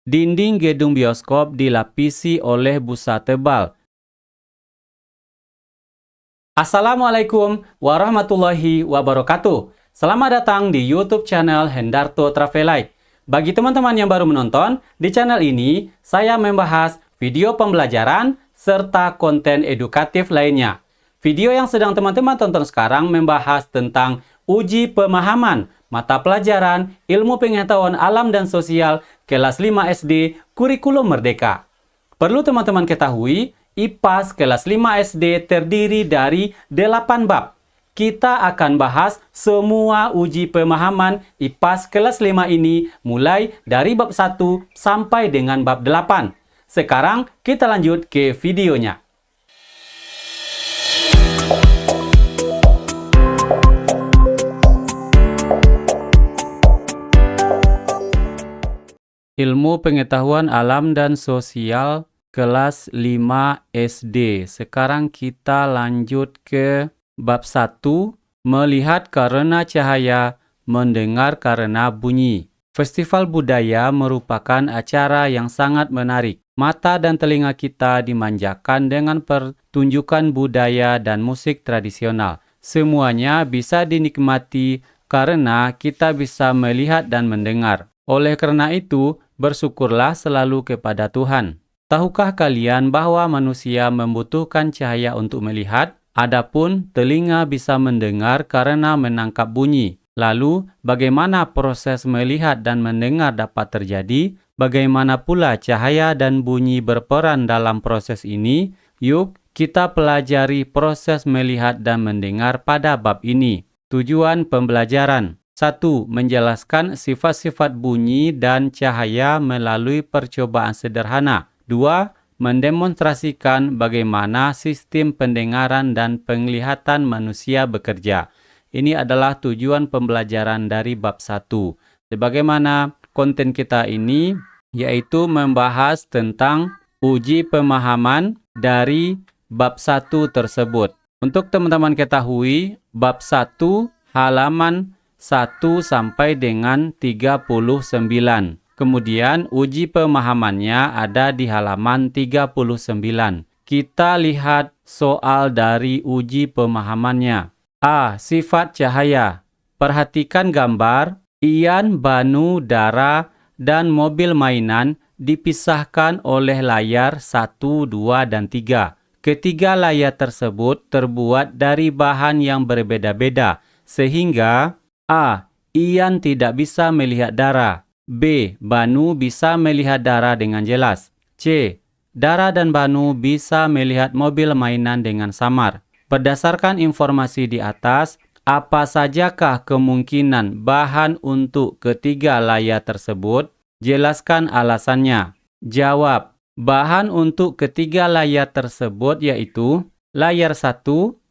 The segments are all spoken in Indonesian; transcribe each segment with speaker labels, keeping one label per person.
Speaker 1: Dinding gedung bioskop dilapisi oleh busa tebal. Assalamualaikum warahmatullahi wabarakatuh. Selamat datang di YouTube channel Hendarto Travelite. Bagi teman-teman yang baru menonton, di channel ini saya membahas video pembelajaran serta konten edukatif lainnya. Video yang sedang teman-teman tonton sekarang membahas tentang uji pemahaman mata pelajaran Ilmu Pengetahuan Alam dan Sosial kelas 5 SD Kurikulum Merdeka. Perlu teman-teman ketahui, IPAS kelas 5 SD terdiri dari 8 bab. Kita akan bahas semua uji pemahaman IPAS kelas 5 ini mulai dari bab 1 sampai dengan bab 8. Sekarang kita lanjut ke videonya. Ilmu Pengetahuan Alam dan Sosial kelas 5 SD. Sekarang kita lanjut ke bab 1, melihat karena cahaya, mendengar karena bunyi. Festival budaya merupakan acara yang sangat menarik. Mata dan telinga kita dimanjakan dengan pertunjukan budaya dan musik tradisional. Semuanya bisa dinikmati karena kita bisa melihat dan mendengar. Oleh karena itu, bersyukurlah selalu kepada Tuhan. Tahukah kalian bahwa manusia membutuhkan cahaya untuk melihat? Adapun telinga bisa mendengar karena menangkap bunyi. Lalu, bagaimana proses melihat dan mendengar dapat terjadi? Bagaimana pula cahaya dan bunyi berperan dalam proses ini? Yuk, kita pelajari proses melihat dan mendengar pada bab ini. Tujuan pembelajaran: 1. Menjelaskan sifat-sifat bunyi dan cahaya melalui percobaan sederhana. 2. Mendemonstrasikan bagaimana sistem pendengaran dan penglihatan manusia bekerja. Ini adalah tujuan pembelajaran dari bab 1. Sebagaimana konten kita ini, yaitu membahas tentang uji pemahaman dari bab 1 tersebut. Untuk teman-teman ketahui, bab 1 halaman 1 sampai dengan 39. Kemudian uji pemahamannya ada di halaman 39. Kita lihat soal dari uji pemahamannya. A. Sifat cahaya. Perhatikan gambar. Ian, Banu, Dara, dan mobil mainan dipisahkan oleh layar 1, 2, dan 3. Ketiga layar tersebut terbuat dari bahan yang berbeda-beda, sehingga A. Ian tidak bisa melihat Dara. B. Banu bisa melihat Dara dengan jelas. C. Dara dan Banu bisa melihat mobil mainan dengan samar. Berdasarkan informasi di atas, apa sajakah kemungkinan bahan untuk ketiga layar tersebut? Jelaskan alasannya. Jawab. Bahan untuk ketiga layar tersebut yaitu: layar 1,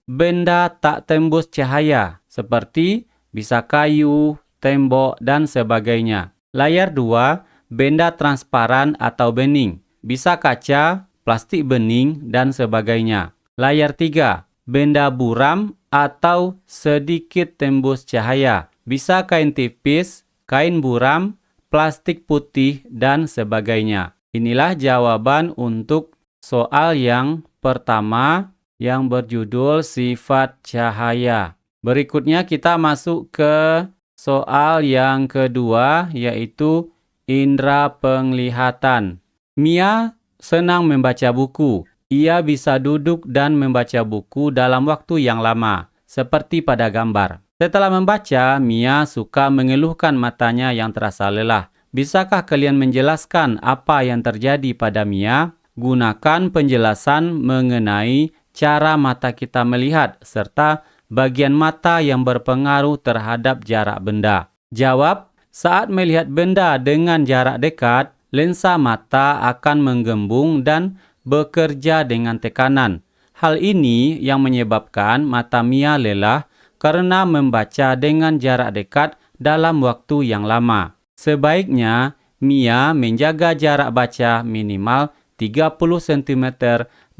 Speaker 1: benda tak tembus cahaya, seperti bisa kayu, tembok, dan sebagainya. Layar 2, benda transparan atau bening, bisa kaca, plastik bening, dan sebagainya. Layar 3, benda buram atau sedikit tembus cahaya, bisa kain tipis, kain buram, plastik putih, dan sebagainya. Inilah jawaban untuk soal yang pertama yang berjudul sifat cahaya. Berikutnya kita masuk ke soal yang kedua, yaitu indera penglihatan. Mia senang membaca buku. Ia bisa duduk dan membaca buku dalam waktu yang lama, seperti pada gambar. Setelah membaca, Mia suka mengeluhkan matanya yang terasa lelah. Bisakah kalian menjelaskan apa yang terjadi pada Mia? Gunakan penjelasan mengenai cara mata kita melihat, serta bagian mata yang berpengaruh terhadap jarak benda. Jawab, saat melihat benda dengan jarak dekat, lensa mata akan menggembung dan bekerja dengan tekanan. Hal ini yang menyebabkan mata Mia lelah karena membaca dengan jarak dekat dalam waktu yang lama. Sebaiknya Mia menjaga jarak baca minimal 30 cm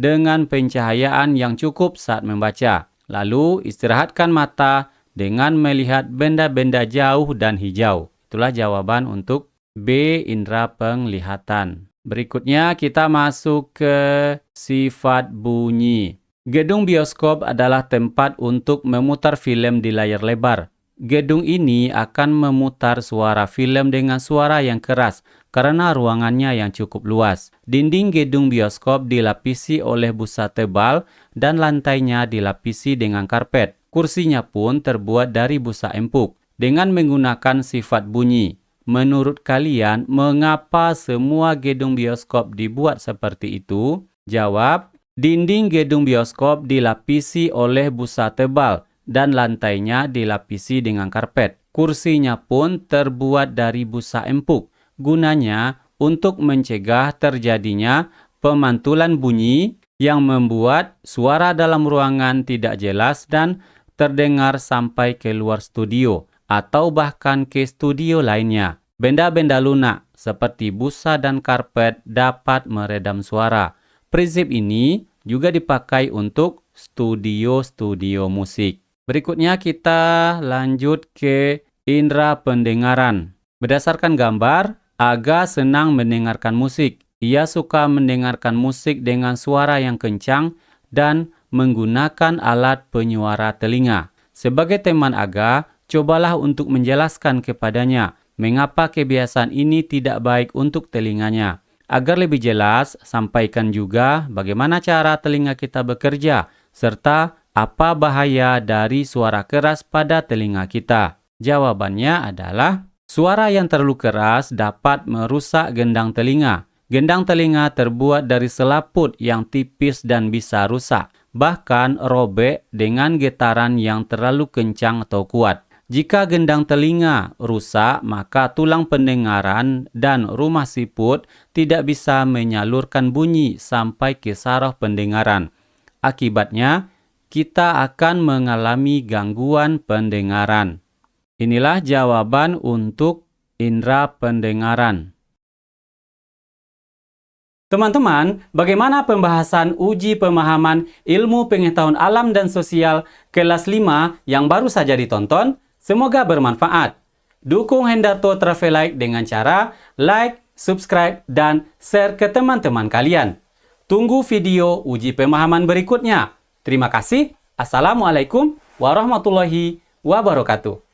Speaker 1: dengan pencahayaan yang cukup saat membaca. Lalu istirahatkan mata dengan melihat benda-benda jauh dan hijau. Itulah jawaban untuk B. Indera penglihatan. Berikutnya kita masuk ke sifat bunyi. Gedung bioskop adalah tempat untuk memutar film di layar lebar. Gedung ini akan memutar suara film dengan suara yang keras karena ruangannya yang cukup luas. Dinding gedung bioskop dilapisi oleh busa tebal dan lantainya dilapisi dengan karpet. Kursinya pun terbuat dari busa empuk. Dengan menggunakan sifat bunyi, menurut kalian mengapa semua gedung bioskop dibuat seperti itu? Jawab, dinding gedung bioskop dilapisi oleh busa tebal dan lantainya dilapisi dengan karpet. Kursinya pun terbuat dari busa empuk. Gunanya untuk mencegah terjadinya pemantulan bunyi yang membuat suara dalam ruangan tidak jelas dan terdengar sampai ke luar studio atau bahkan ke studio lainnya. Benda-benda lunak seperti busa dan karpet dapat meredam suara. Prinsip ini juga dipakai untuk studio-studio musik. Berikutnya kita lanjut ke indera pendengaran. Berdasarkan gambar, Aga senang mendengarkan musik. Ia suka mendengarkan musik dengan suara yang kencang dan menggunakan alat penyuara telinga. Sebagai teman Aga, cobalah untuk menjelaskan kepadanya mengapa kebiasaan ini tidak baik untuk telinganya. Agar lebih jelas, sampaikan juga bagaimana cara telinga kita bekerja, serta apa bahaya dari suara keras pada telinga kita. Jawabannya adalah, suara yang terlalu keras dapat merusak gendang telinga. Gendang telinga terbuat dari selaput yang tipis dan bisa rusak, bahkan robek dengan getaran yang terlalu kencang atau kuat. Jika gendang telinga rusak, maka tulang pendengaran dan rumah siput tidak bisa menyalurkan bunyi sampai ke saraf pendengaran. Akibatnya, kita akan mengalami gangguan pendengaran. Inilah jawaban untuk indera pendengaran. Teman-teman, bagaimana pembahasan uji pemahaman ilmu pengetahuan alam dan sosial kelas 5 yang baru saja ditonton? Semoga bermanfaat. Dukung Hendarto Travelike dengan cara like, subscribe, dan share ke teman-teman kalian. Tunggu video uji pemahaman berikutnya. Terima kasih. Assalamualaikum warahmatullahi wabarakatuh.